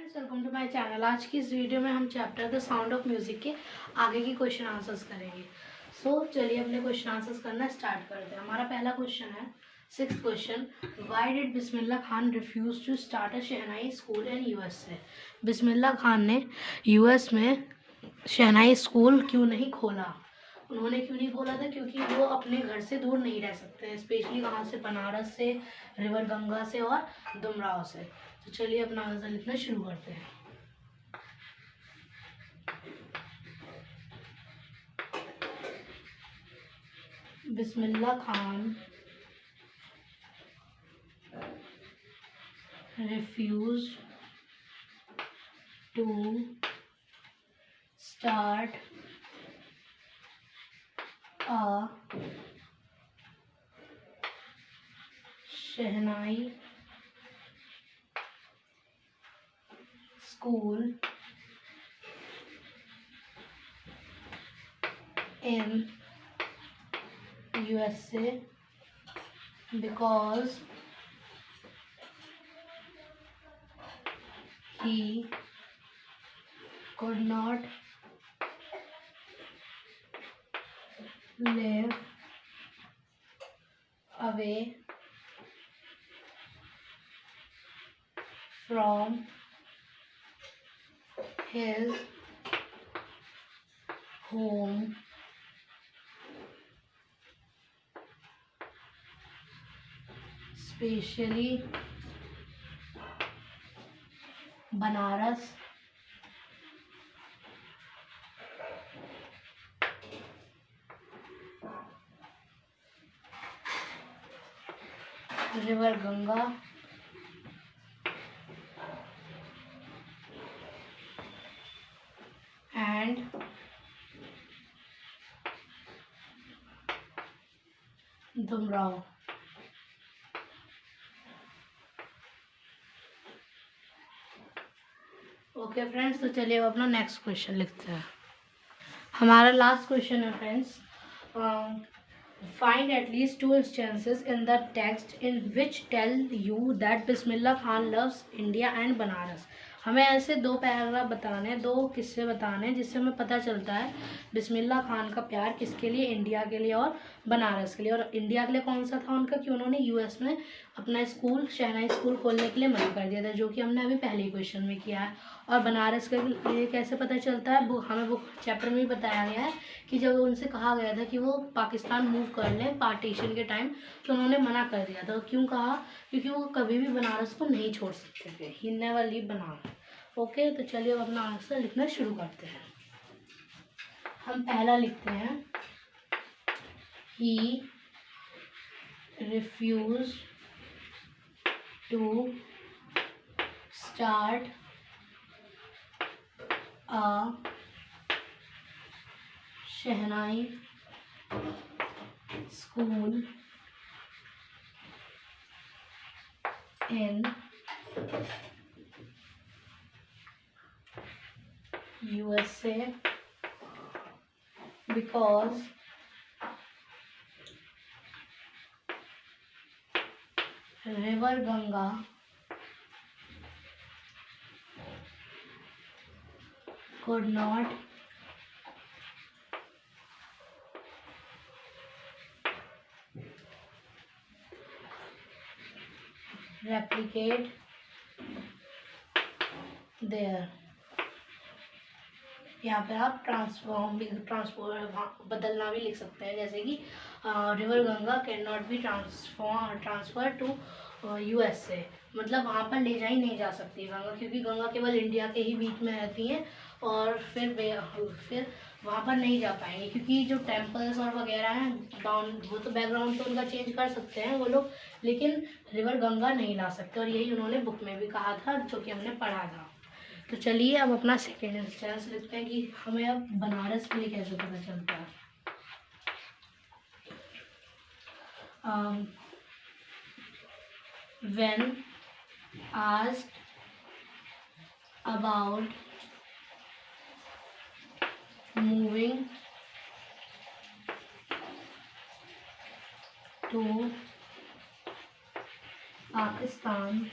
Friends, welcome to my channel. आज की इस वीडियो में हम chapter the sound of music के आगे की क्वेश्चन आंसर्स करेंगे। चलिए अपने क्वेश्चन आंसर्स करना स्टार्ट करते हैं। हमारा पहला क्वेश्चन है, 6th question, why did Bismillah Khan refuse to start a shehnai school in USA. Bismillah Khan ने यूएस में शहनाई स्कूल क्यों नहीं खोला? उन्होंने क्यों नहीं खोला था? क्योंकि वो अपने घर से दूर नहीं रह सकते हैं, स्पेशली कहाँ से, बनारस से, रिवर गंगा से और दुमराव से। तो चलिए अपना आंसर लिखना शुरू करते हैं। Bismillah Khan refused to start a shehnai school in USA because he could not live away from his home especially Banaras river Ganga and Dumraon. Okay friends, तो चलिए अब अपना नेक्स्ट क्वेश्चन लिखते हैं। हमारा लास्ट क्वेश्चन है friends, find at least 2 instances in the text in which tell you that Bismillah Khan loves India and Banaras. हमें ऐसे 2 पैराग्राफ बताने, 2 किस्से बताने हैं जिससे हमें पता चलता है बिस्मिल्लाह खान का प्यार किसके लिए, इंडिया के लिए और बनारस के लिए। और इंडिया के लिए कौन सा था उनका, कि उन्होंने यूएस में अपना स्कूल, शहनाई स्कूल खोलने के लिए मना कर दिया था, जो कि हमने अभी पहले ही क्वेश्चन में किया है। और बनारस के लिए कैसे पता चलता है, हमें वो चैप्टर में भी बताया गया है कि जब उनसे कहा गया था कि वो पाकिस्तान मूव कर लें पार्टीशन के टाइम, तो उन्होंने मना कर दिया था। क्यों कहा? क्योंकि वो कभी भी बनारस को नहीं छोड़ सकते थे। He never leave Banaras. Okay, तो चलिए अब अपना आंसर लिखना शुरू करते हैं। हम पहला लिखते हैं, he refuse to start a shehnai school in USA because river Ganga could not replicate there। यहाँ पे आप ट्रांसफॉर्म बदलना भी लिख सकते हैं, जैसे कि river Ganga can not be transfer to USA, मतलब वहाँ पर ले जाई नहीं जा सकती गंगा, क्योंकि गंगा केवल इंडिया के ही बीच में रहती हैं और फिर वहाँ पर नहीं जा पाएंगे, क्योंकि जो टेम्पल्स और वगैरह हैं वो तो बैकग्राउंड तो उनका चेंज कर सकते हैं वो लोग, लेकिन रिवर गंगा नहीं ला सकते। और यही उन्होंने बुक में भी कहा था, जो कि हमने पढ़ा था। तो चलिए अब अपना सेकेंड इंस्टेंस लिखते हैं कि हमें अब बनारस के लिए कैसे पता चलता है। when asked about moving to Pakistan,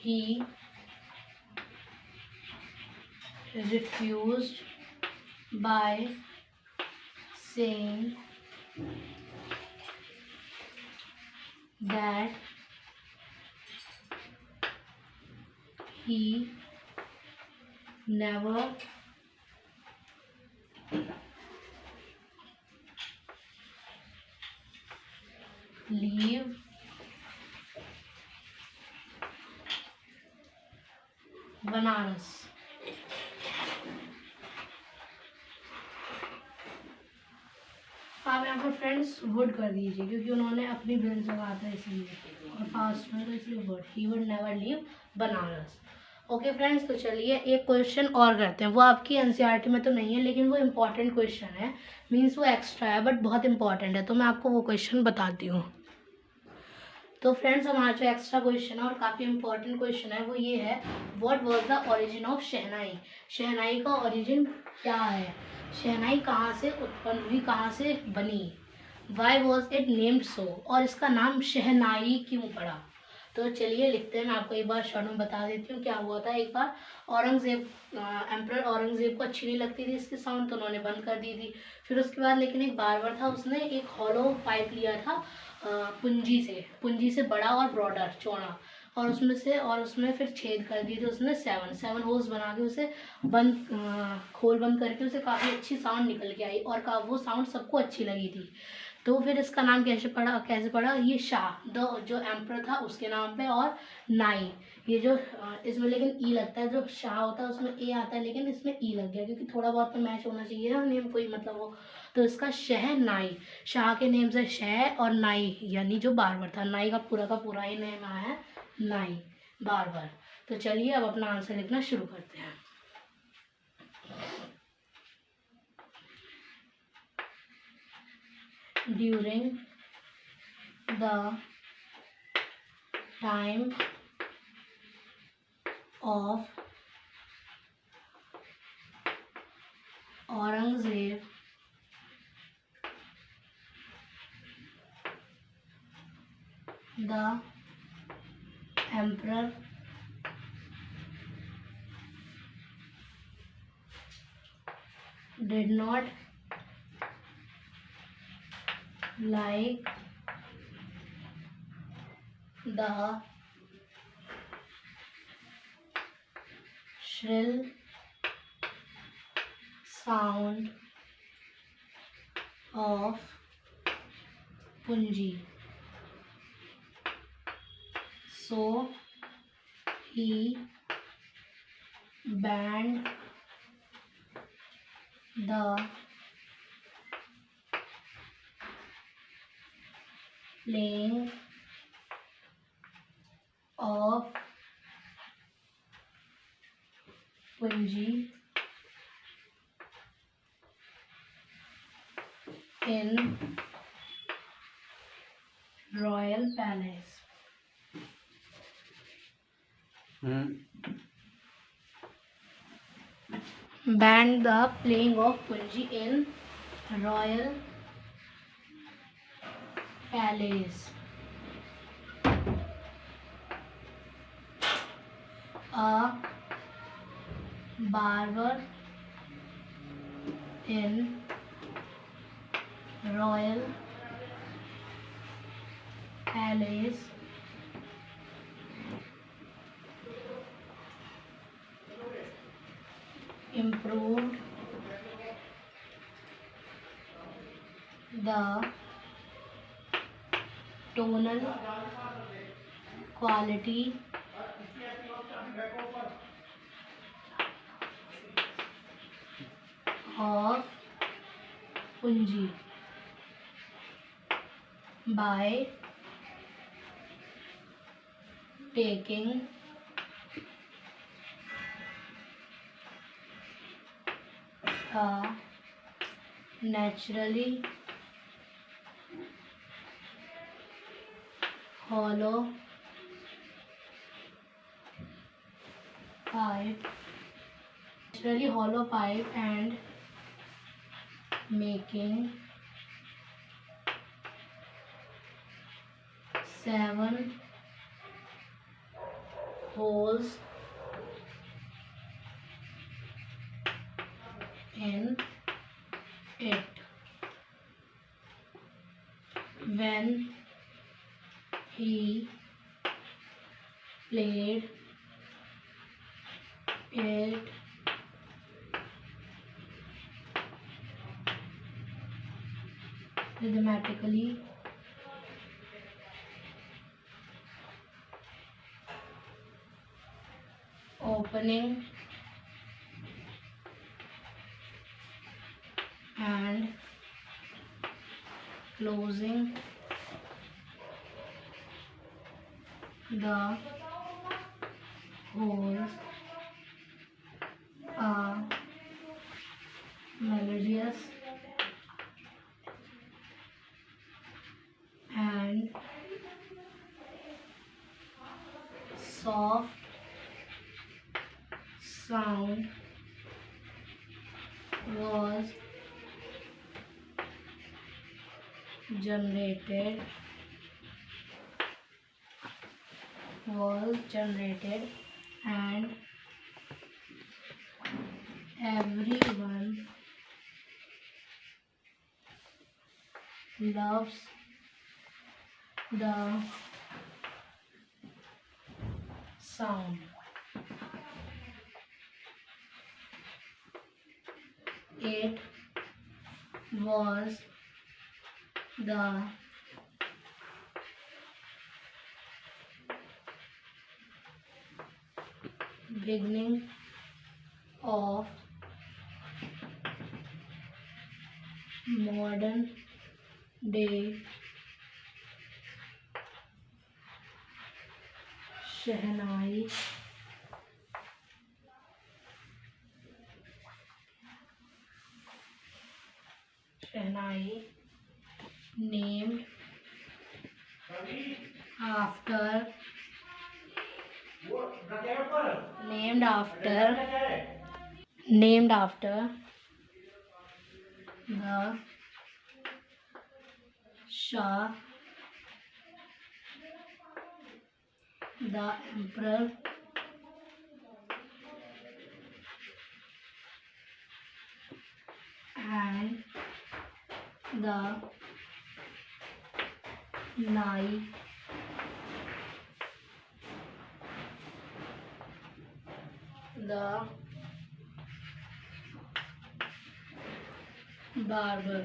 he refused by saying that he never leave Banaras. आप यहाँ पर फ्रेंड्स वुड कर दीजिए क्योंकि उन्होंने अपनी बिल जगह था इसलिए, और फास्ट में तो इसलिए would, he would never leave Banaras. Okay friends, तो चलिए एक क्वेश्चन और करते हैं। वो आपकी एनसीईआरटी में तो नहीं है लेकिन वो इम्पॉर्टेंट क्वेश्चन है, मीन्स वो एक्स्ट्रा है बट बहुत इंपॉर्टेंट है, तो मैं आपको वो क्वेश्चन बताती हूँ। तो फ्रेंड्स हमारा जो एक्स्ट्रा क्वेश्चन है और काफ़ी इंपॉर्टेंट क्वेश्चन है वो ये है, what was the origin of shehnai. Shehnai का ओरिजिन क्या है, शहनाई कहाँ से उत्पन्न हुई, कहाँ से बनी, why was it named so, और इसका नाम शहनाई क्यों पड़ा। तो चलिए लिखते हैं, मैं आपको एक बार शॉर्ट में बता देती हूँ क्या हुआ था। एक बार औरंगजेब, एम्परर औरंगजेब को अच्छी नहीं लगती थी इसकी साउंड, तो उन्होंने बंद कर दी थी। फिर उसके बाद लेकिन एक बार्बर था, उसने एक हॉलो पाइप लिया था पुंजी से बड़ा और ब्रॉडर चौड़ा, और उसमें फिर छेद कर दिए थे उसने 7 होल्स बना के उसे खोल बंद करके उसे काफ़ी अच्छी साउंड निकल के आई, और वो साउंड सबको अच्छी लगी थी। तो फिर इसका नाम कैसे पड़ा, ये शाह जो एम्परर था उसके नाम पे, और नाई ये जो इसमें लेकिन ई लगता है, जो शाह होता है उसमें ए आता है लेकिन इसमें ई लग गया क्योंकि थोड़ा बहुत तो मैच होना चाहिए ना नेम, कोई मतलब हो। तो इसका शह नाई, शाह के नेम से शह, और नाई यानी जो बार्बर था, नाई का पूरा ही नेम आया है नाई, बार्बर। तो चलिए अब अपना आंसर लिखना शुरू करते हैं। During the time of Aurangzeb, the emperor did not like the shrill sound of punji, so he banned the playing of punji in royal palace. Banned the playing of punji in royal palace. A barber in royal palace improved the tonal quality of punji by taking a naturally hollow pipe and making 7 holes in it when he played it rhythmically opening and closing the holes are melodious and soft sound was generated and everyone loves the sound. It was the beginning of modern day shehnai named after the Shah, the Emperor, and the Nai, the Barber.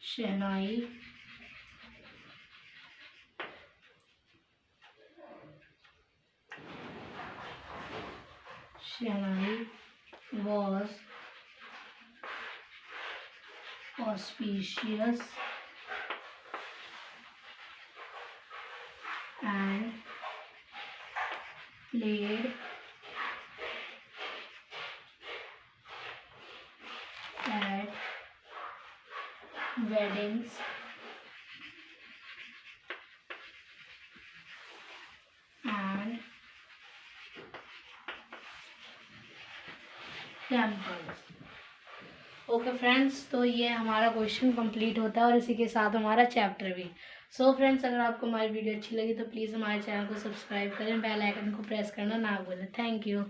Shehnai was auspicious and played at weddings and temples. Okay friends, तो ये हमारा question complete होता है और इसी के साथ हमारा चैप्टर भी. सो फ्रेंड्स, अगर आपको हमारी वीडियो अच्छी लगी तो प्लीज़ हमारे चैनल को सब्सक्राइब करें, बेल आइकन को प्रेस करना ना भूलें. Thank you.